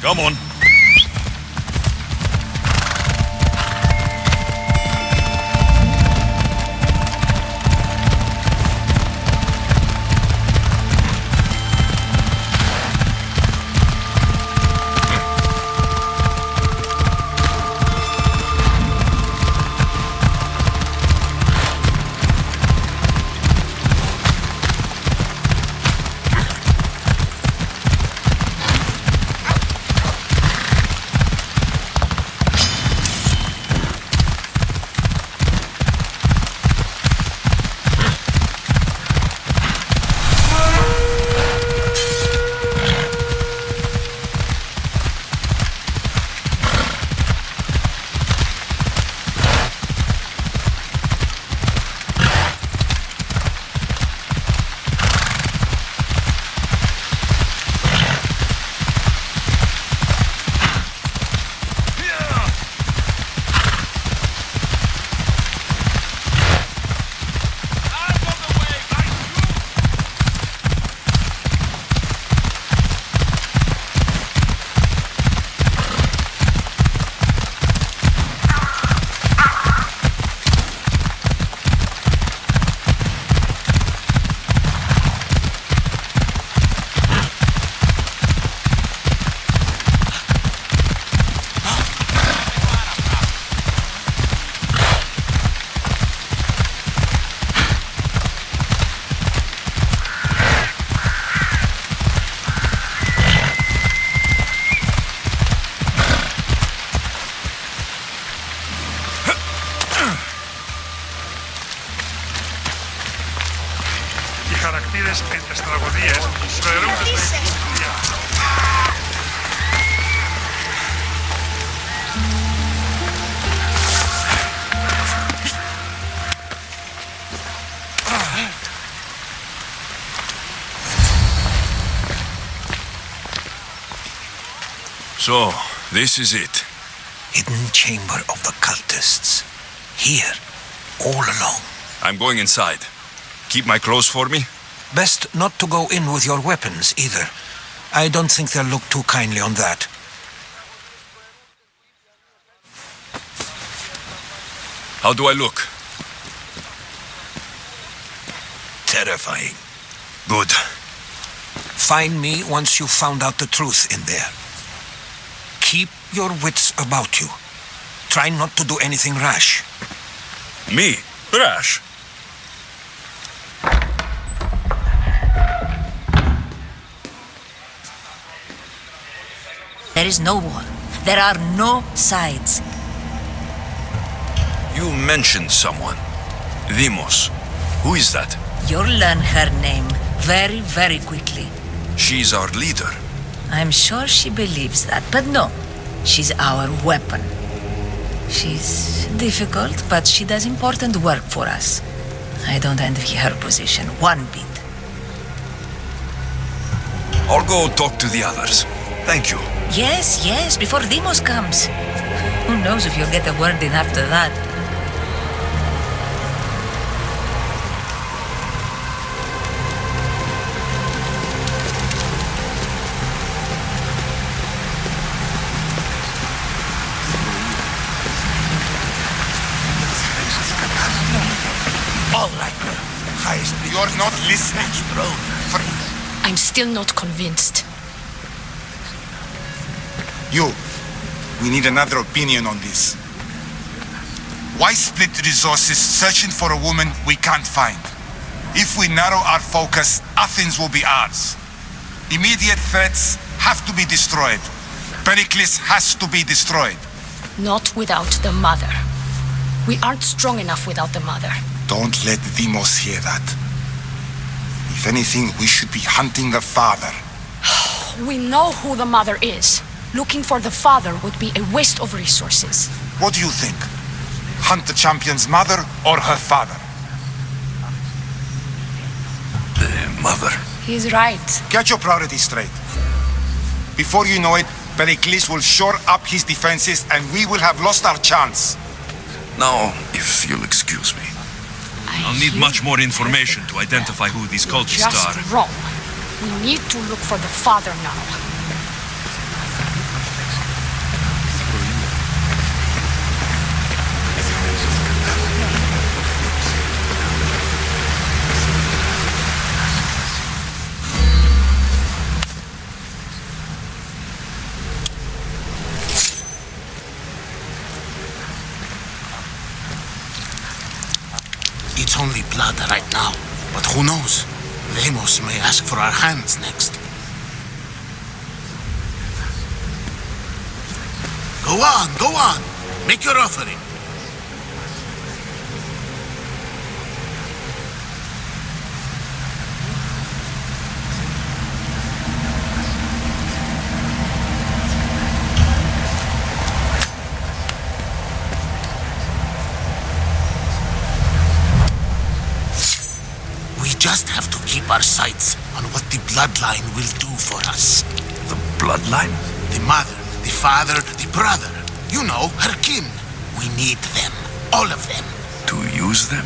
Come on. χαρακτήρες εν τες τραγωδίες σφαιρούνται στο ίδιο. So, this is it. Hidden chamber of the cultists. Here, all along. I'm going inside. Keep my clothes for me? Best not to go in with your weapons, either. I don't think they'll look too kindly on that. How do I look? Terrifying. Good. Find me once you've found out the truth in there. Keep your wits about you. Try not to do anything rash. Me? Rash? There is no war. There are no sides. You mentioned someone. Demos. Who is that? You'll learn her name very, very quickly. She's our leader. I'm sure she believes that, but no. She's our weapon. She's difficult, but she does important work for us. I don't envy her position one bit. I'll go talk to the others. Thank you. Yes, before Demos comes. Who knows if you'll get a word in after that. All right. You're not listening, bro. I'm still not convinced. We need another opinion on this. Why split resources searching for a woman we can't find? If we narrow our focus, Athens will be ours. Immediate threats have to be destroyed. Pericles has to be destroyed. Not without the mother. We aren't strong enough without the mother. Don't let Demos hear that. If anything, we should be hunting the father. We know who the mother is. Looking for the father would be a waste of resources. What do you think? Hunt the champion's mother or her father? The mother. He's right. Get your priorities straight. Before you know it, Pericles will shore up his defenses and we will have lost our chance. Now, if you'll excuse me. I'll need much more information to identify who these cultists are. Just wrong. We need to look for the father now. blood right now. But who knows? Deimos may ask for our hands next. Go on. Make your offering. We just have to keep our sights on what the bloodline will do for us. The bloodline? The mother, the father, the brother. You know, her kin. We need them. All of them. To use them?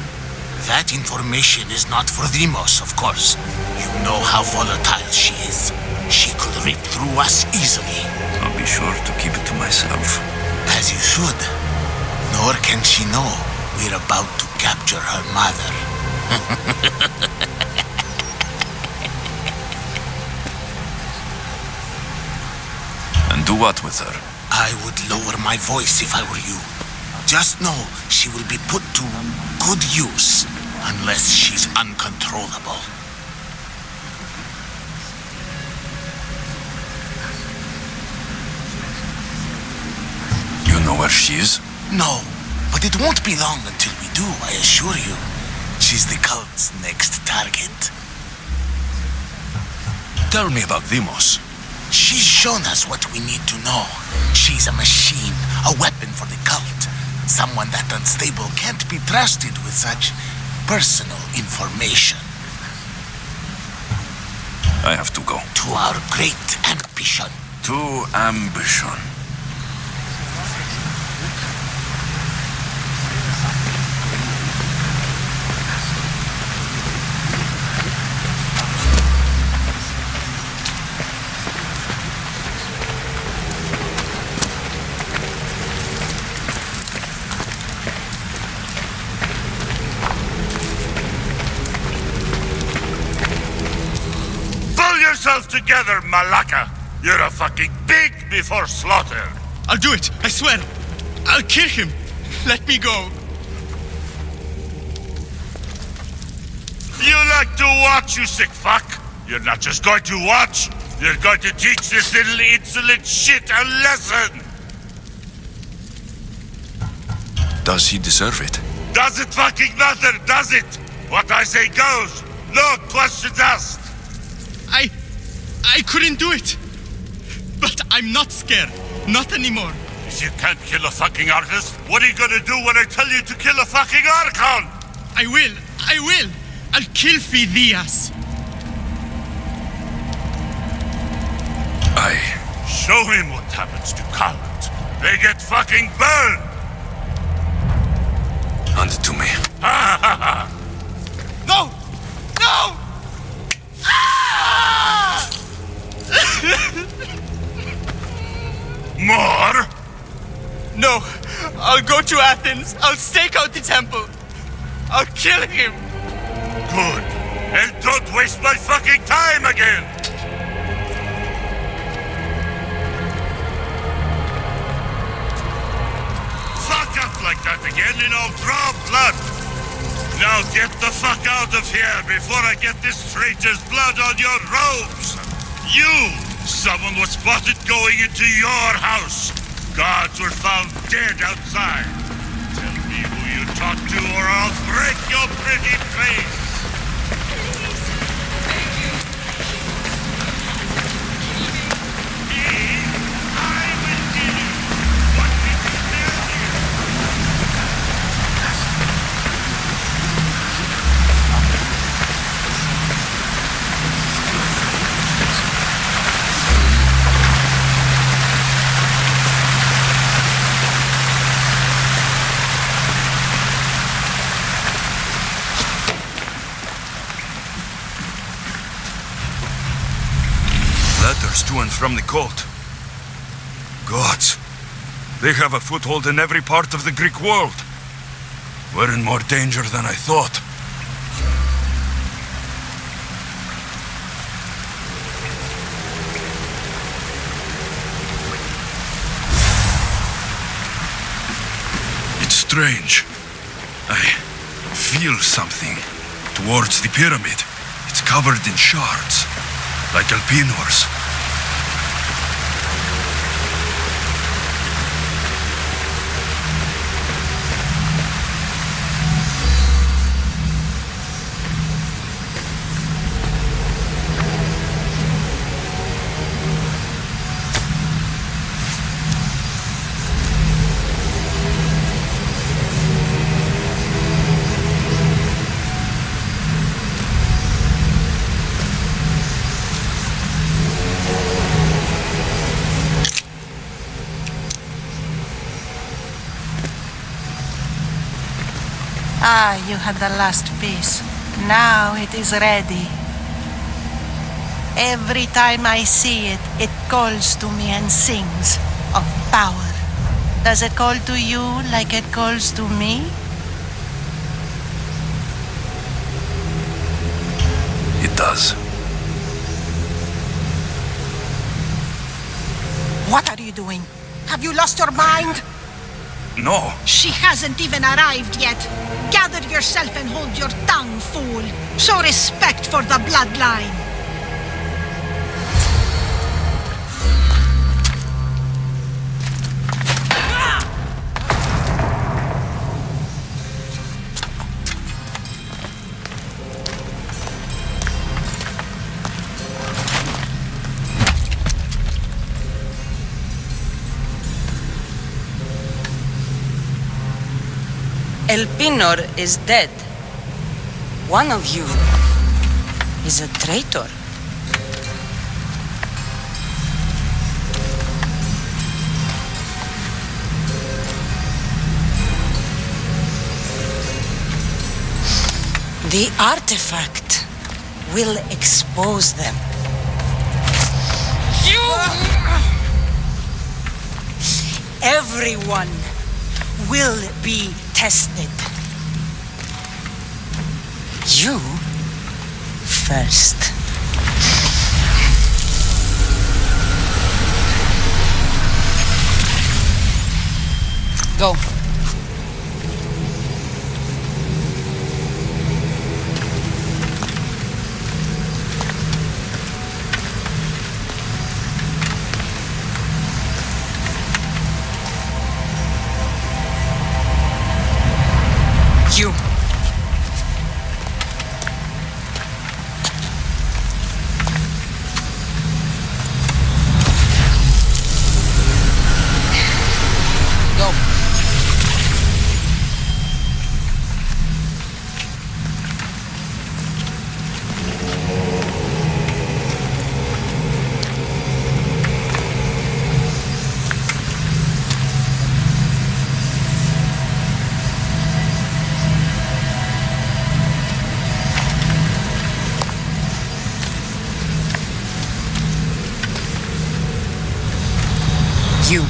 That information is not for Deimos, of course. You know how volatile she is. She could rip through us easily. I'll be sure to keep it to myself. As you should. Nor can she know we're about to capture her mother. And do what with her? I would lower my voice if I were you. Just know she will be put to good use unless she's uncontrollable. You know where she is? No, but it won't be long until we do, I assure you. She's the cult's next target. Tell me about Deimos. She's shown us what we need to know. She's a machine, a weapon for the cult. Someone that unstable can't be trusted with such personal information. I have to go. To our great ambition. To ambition. Yourself together, Malaka. You're a fucking pig before slaughter. I'll do it, I swear. I'll kill him. Let me go. You like to watch, you sick fuck. You're not just going to watch. You're going to teach this little insolent shit a lesson. Does he deserve it? Does it fucking matter, does it? What I say goes. No questions asked. I couldn't do it. But I'm not scared. Not anymore. If you can't kill a fucking artist, what are you gonna do when I tell you to kill a fucking Archon? I will. I'll kill Phidias. Show him what happens to cowards. They get fucking burned. Hand it to me. Ha ha ha. No! No! Ah! More? No, I'll go to Athens. I'll stake out the temple. I'll kill him. Good. And don't waste my fucking time again. Fuck up like that again and I'll draw blood. Now get the fuck out of here before I get this traitor's blood on your robes. You! Someone was spotted going into your house. Guards were found dead outside. Tell me who you talked to or I'll break your pretty face. I will kill you. What did you tell me? Letters to and from the cult. Gods, they have a foothold in every part of the Greek world. We're in more danger than I thought. It's strange. I feel something. towards the pyramid. It's covered in shards, like Alpinors. Ah, you had the last piece. Now it is ready. Every time I see it, it calls to me and sings of power. Does it call to you like it calls to me? It does. What are you doing? Have you lost your mind? No. She hasn't even arrived yet. Gather yourself and hold your tongue, fool. Show respect for the bloodline. El Pinor is dead. One of you is a traitor. The artifact will expose them. Everyone will be tested. You first. Go. You. Go. You.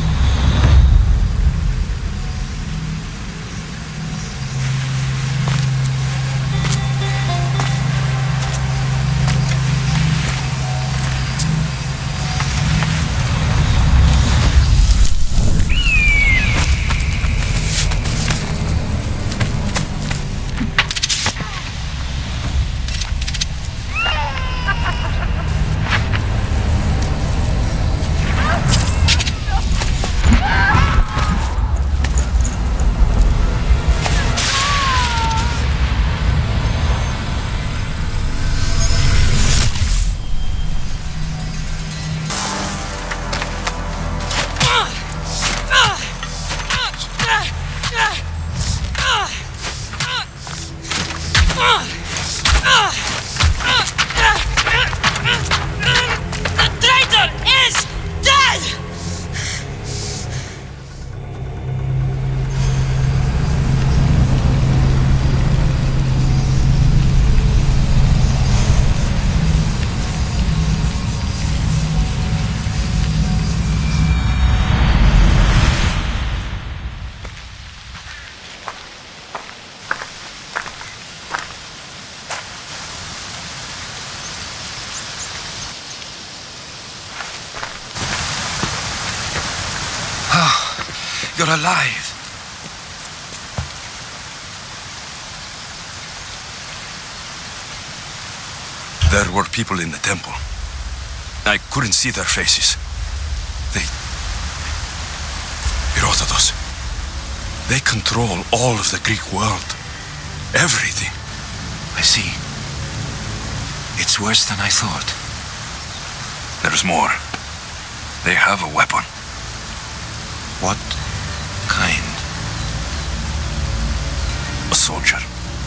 You're alive. There were people in the temple. I couldn't see their faces. Herodotus. They control all of the Greek world. Everything. I see. It's worse than I thought. There's more. They have a weapon. What kind? A soldier.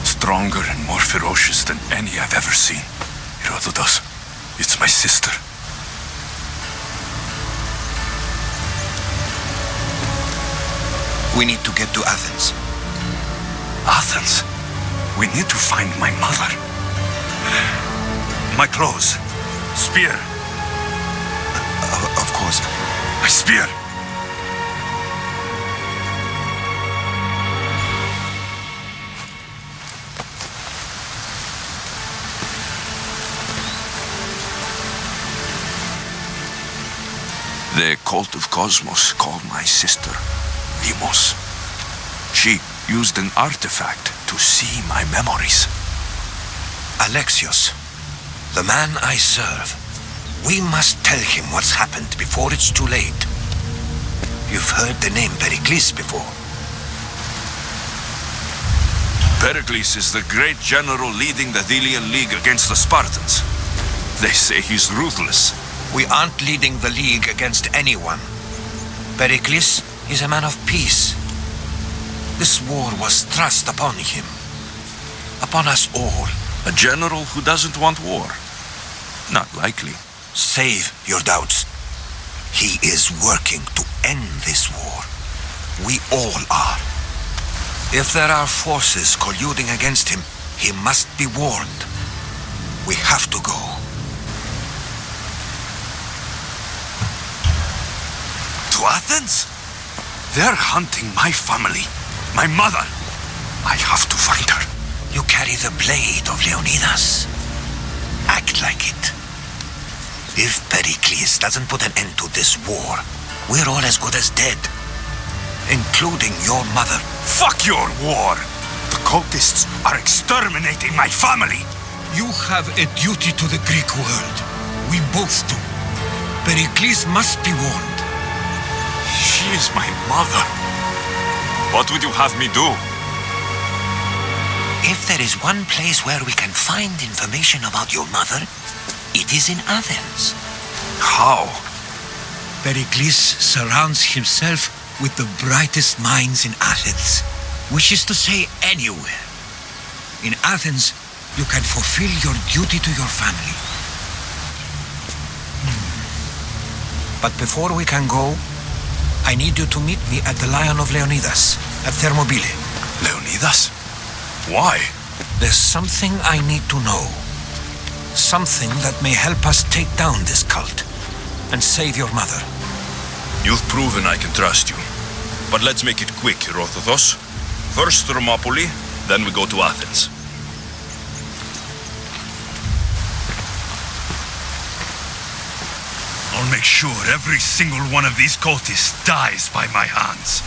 Stronger and more ferocious than any I've ever seen. Herodotus. It's my sister. We need to get to Athens. Athens? We need to find my mother. My clothes. Spear. Of course. My spear. The cult of Cosmos called my sister Demos. She used an artifact to see my memories. Alexios, the man I serve. We must tell him what's happened before it's too late. You've heard the name Pericles before. Pericles is the great general leading the Delian League against the Spartans. They say he's ruthless. We aren't leading the League against anyone. Pericles is a man of peace. This war was thrust upon him. Upon us all. A general who doesn't want war? Not likely. Save your doubts. He is working to end this war. We all are. If there are forces colluding against him, he must be warned. We have to go. To Athens? They're hunting my family, my mother. I have to find her. You carry the blade of Leonidas. Act like it. If Pericles doesn't put an end to this war, we're all as good as dead. Including your mother. Fuck your war! The cultists are exterminating my family! You have a duty to the Greek world. We both do. Pericles must be warned. She is my mother. What would you have me do? If there is one place where we can find information about your mother, it is in Athens. How? Pericles surrounds himself with the brightest minds in Athens. Which is to say, anywhere. In Athens, you can fulfill your duty to your family. But before we can go, I need you to meet me at the Lion of Leonidas, at Thermopylae. Leonidas? Why? There's something I need to know. Something that may help us take down this cult and save your mother. You've proven I can trust you. But let's make it quick, Herodotus. First Thermopylae, then we go to Athens. I'll make sure every single one of these cultists dies by my hands.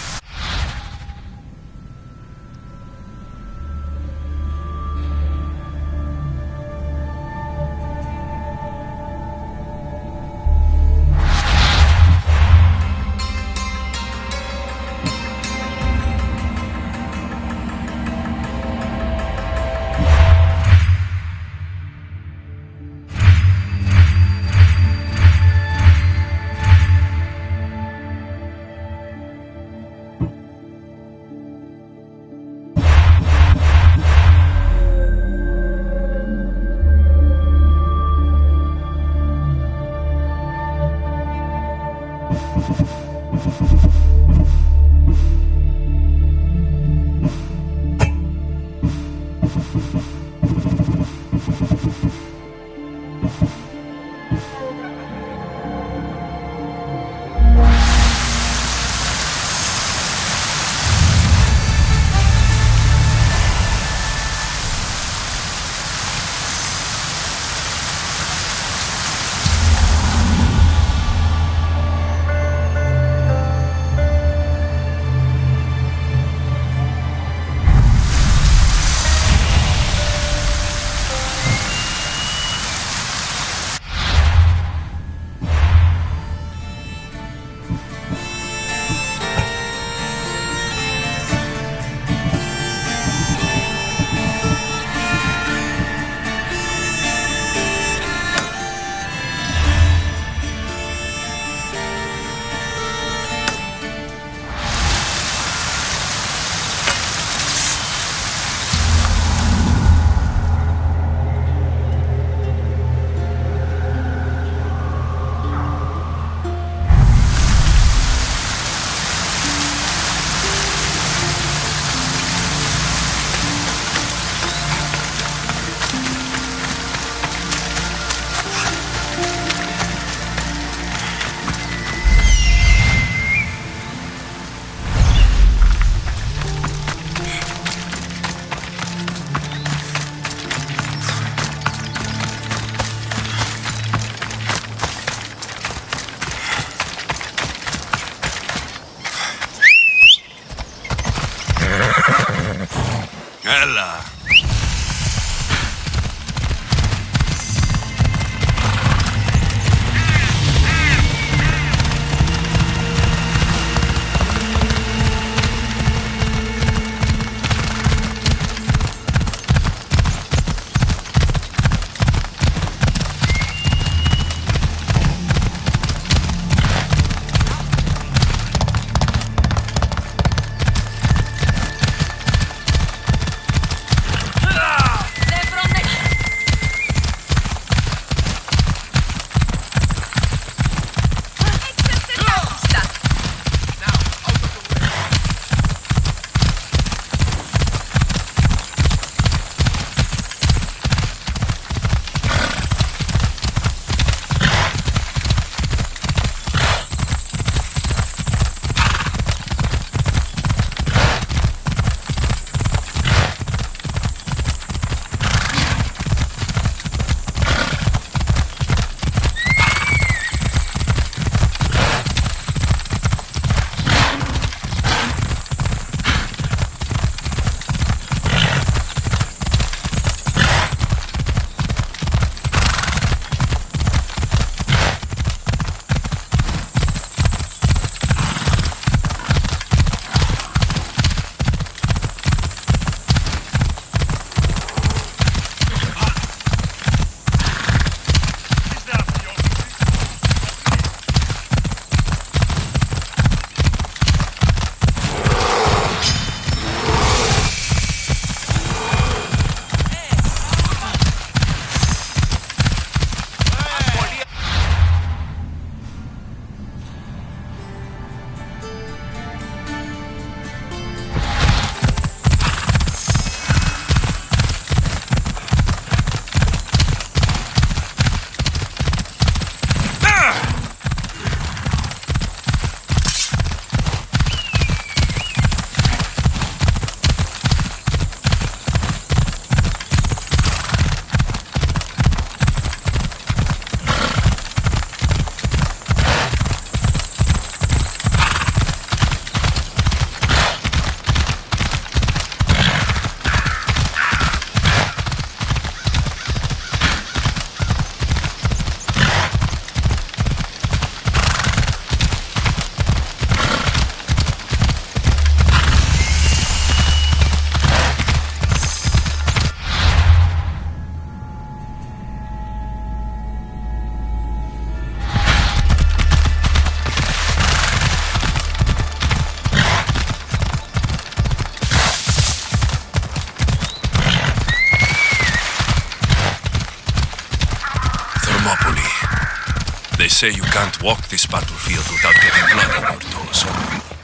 Thermopylae. They say you can't walk this battlefield without getting blood on your toes.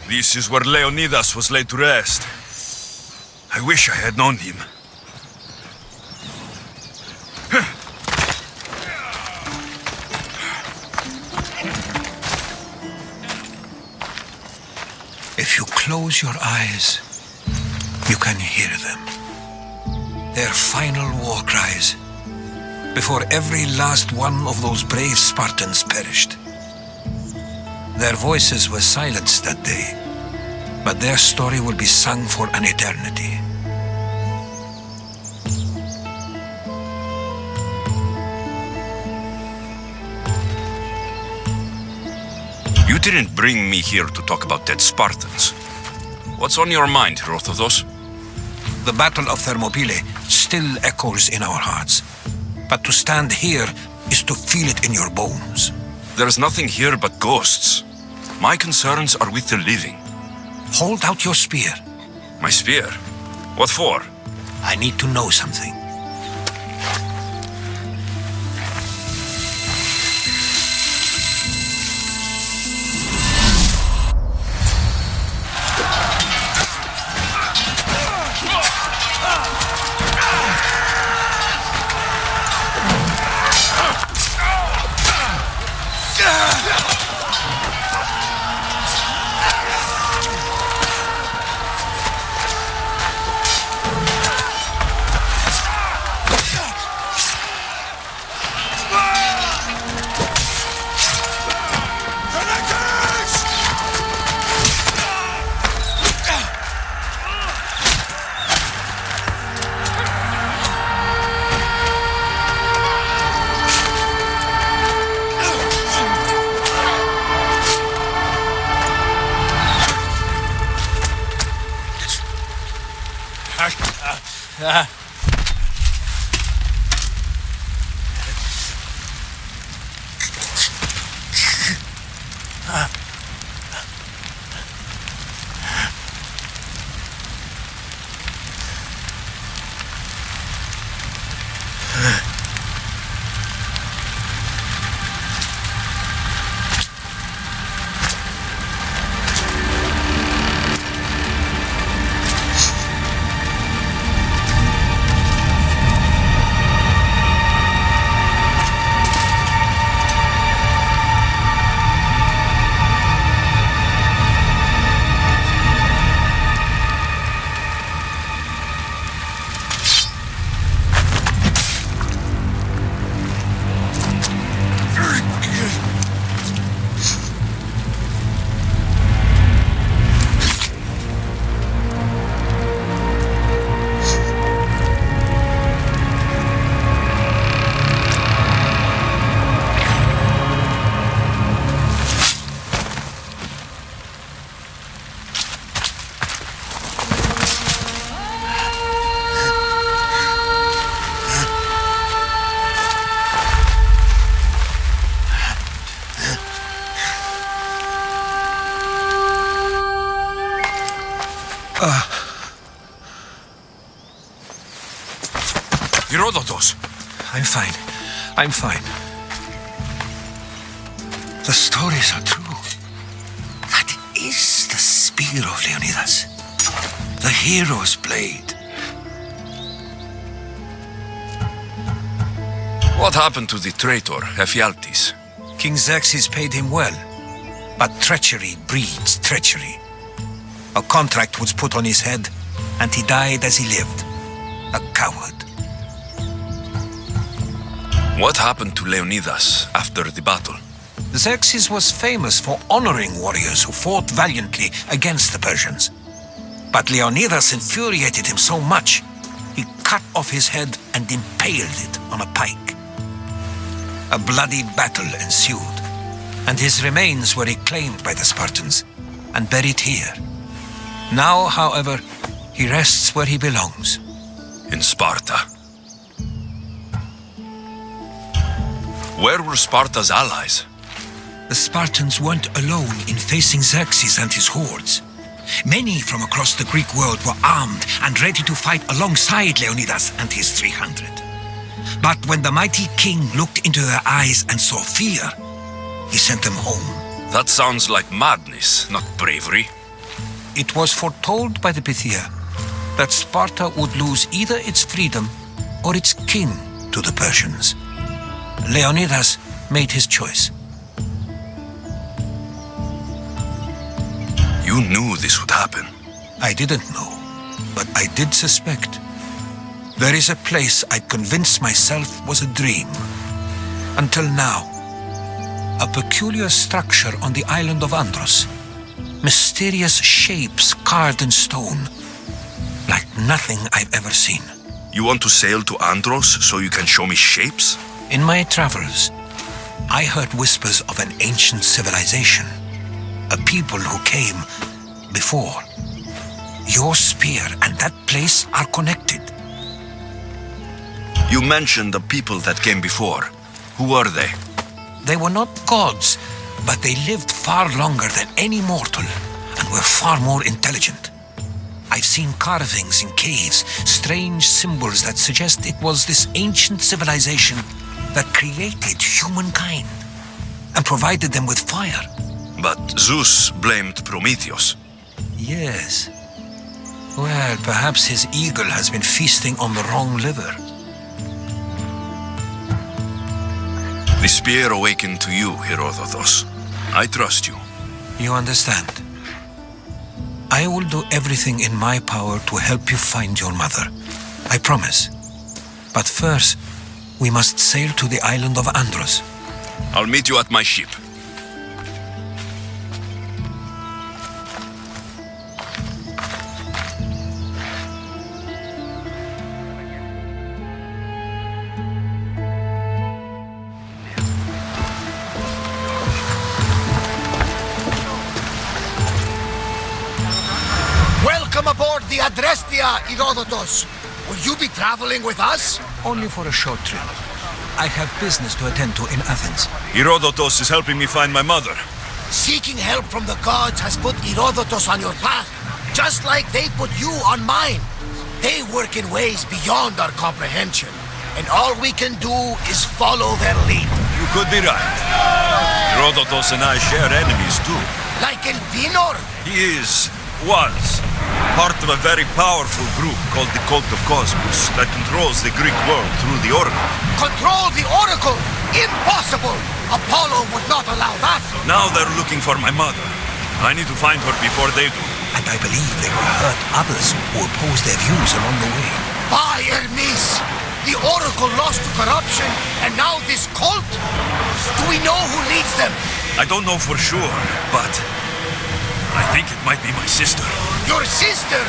This is where Leonidas was laid to rest. I wish I had known him. If you close your eyes, you can hear them. Their final war cries, before every last one of those brave Spartans perished. Their voices were silenced that day, but their story will be sung for an eternity. You didn't bring me here to talk about dead Spartans. What's on your mind, Herodotus? The Battle of Thermopylae still echoes in our hearts. But to stand here is to feel it in your bones. There's nothing here but ghosts. My concerns are with the living. Hold out your spear. My spear? What for? I need to know something. Herodotus! I'm fine. I'm fine. The stories are true. That is the spear of Leonidas. The hero's blade. What happened to the traitor, Ephialtes? King Xerxes paid him well, but treachery breeds treachery. A contract was put on his head, and he died as he lived. A coward. What happened to Leonidas after the battle? Xerxes was famous for honoring warriors who fought valiantly against the Persians. But Leonidas infuriated him so much, he cut off his head and impaled it on a pike. A bloody battle ensued, and his remains were reclaimed by the Spartans and buried here. Now, however, he rests where he belongs. In Sparta. Where were Sparta's allies? The Spartans weren't alone in facing Xerxes and his hordes. Many from across the Greek world were armed and ready to fight alongside Leonidas and his 300. But when the mighty king looked into their eyes and saw fear, he sent them home. That sounds like madness, not bravery. It was foretold by the Pythia that Sparta would lose either its freedom or its king to the Persians. Leonidas made his choice. You knew this would happen. I didn't know, but I did suspect. There is a place I convinced myself was a dream. Until now, a peculiar structure on the island of Andros. Mysterious shapes carved in stone, like nothing I've ever seen. You want to sail to Andros so you can show me shapes? In my travels, I heard whispers of an ancient civilization, a people who came before. Your spear and that place are connected. You mentioned the people that came before. Who were they? They were not gods, but they lived far longer than any mortal and were far more intelligent. I've seen carvings in caves, strange symbols that suggest it was this ancient civilization that created humankind and provided them with fire. But Zeus blamed Prometheus. Yes. Well, perhaps his eagle has been feasting on the wrong liver. The spear awakened to you, Herodotus. I trust you. You understand. I will do everything in my power to help you find your mother. I promise. But first, we must sail to the island of Andros. I'll meet you at my ship. Welcome aboard the Adrestia, Herodotus. Will you be traveling with us? Only for a short trip. I have business to attend to in Athens. Herodotus is helping me find my mother. Seeking help from the gods has put Herodotus on your path, just like they put you on mine. They work in ways beyond our comprehension, and all we can do is follow their lead. You could be right. Herodotus and I share enemies too. Like Elpinor? He was part of a very powerful group called the Cult of Cosmos that controls the Greek world through the Oracle. Control the Oracle? Impossible! Apollo would not allow that. Now they're looking for my mother. I need to find her before they do. And I believe they will hurt others who oppose their views along the way. By Hermes! The Oracle lost to corruption, and now this cult? Do we know who leads them? I don't know for sure, but I think it might be my sister. Your sister?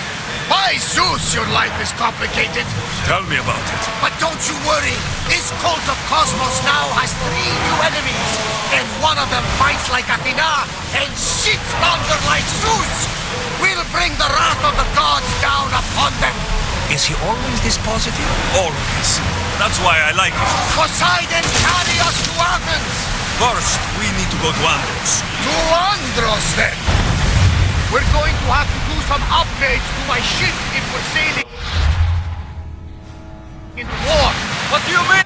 By Zeus, your life is complicated. Tell me about it. But don't you worry. This cult of Cosmos now has 3 new enemies. And one of them fights like Athena and shits thunder like Zeus. We'll bring the wrath of the gods down upon them. Is he always this positive? Always. That's why I like him. Poseidon, carry us to Athens. First, we need to go to Andros. To Andros, then. We're going to have to do some upgrades to my ship if we're sailing into war. What do you mean?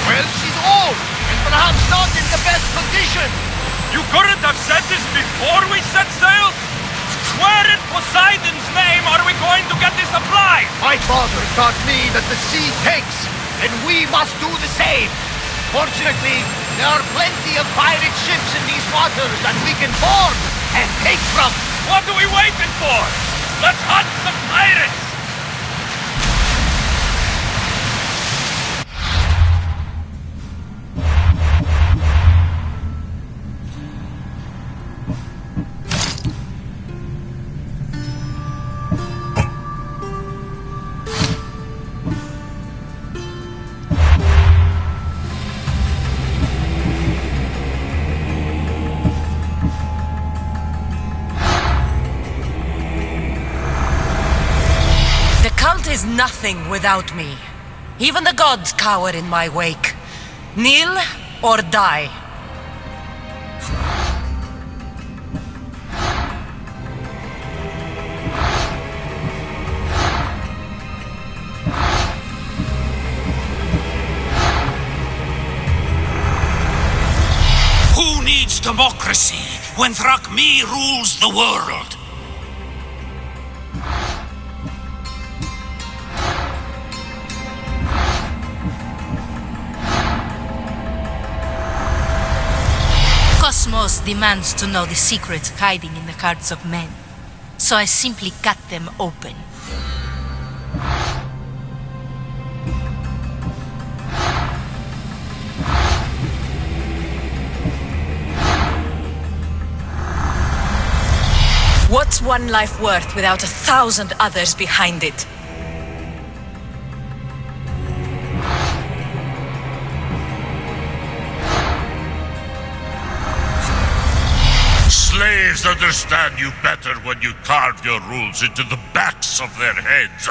Well, she's old and perhaps not in the best condition. You couldn't have said this before we set sail? Where in Poseidon's name are we going to get the supplies? My father taught me that the sea takes, and we must do the same. Fortunately, there are plenty of pirate ships in these waters that we can board and take from. What are we waiting for? Let's hunt some pirates! Is nothing without me. Even the gods cower in my wake. Kneel or die. Who needs democracy when Thrakmi rules the world? Cosmos demands to know the secrets hiding in the hearts of men, so I simply cut them open. What's one life worth without 1,000 others behind it? Slaves understand you better when you carve your rules into the backs of their heads.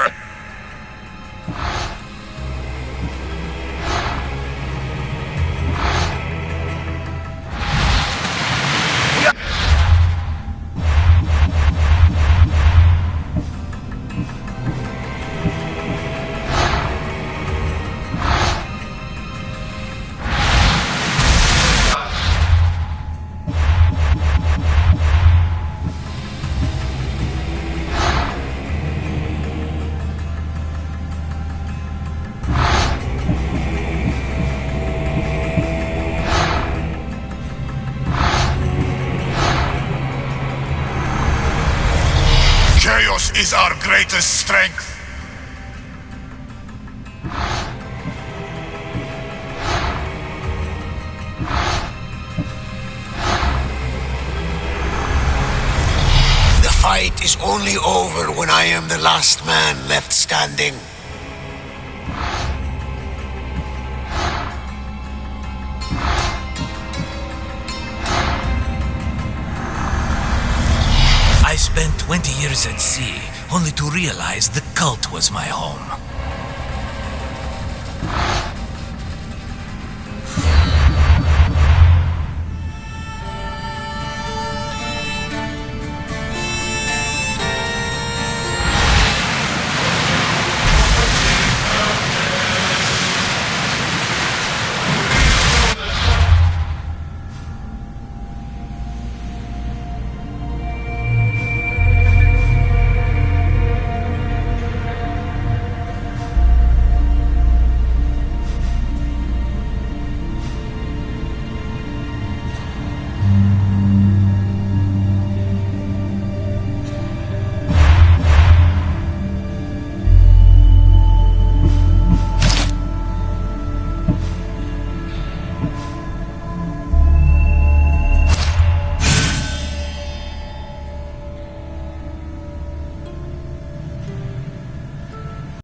Chaos is our greatest strength. The fight is only over when I am the last man left standing. I spent 20 years at sea, only to realize the cult was my home.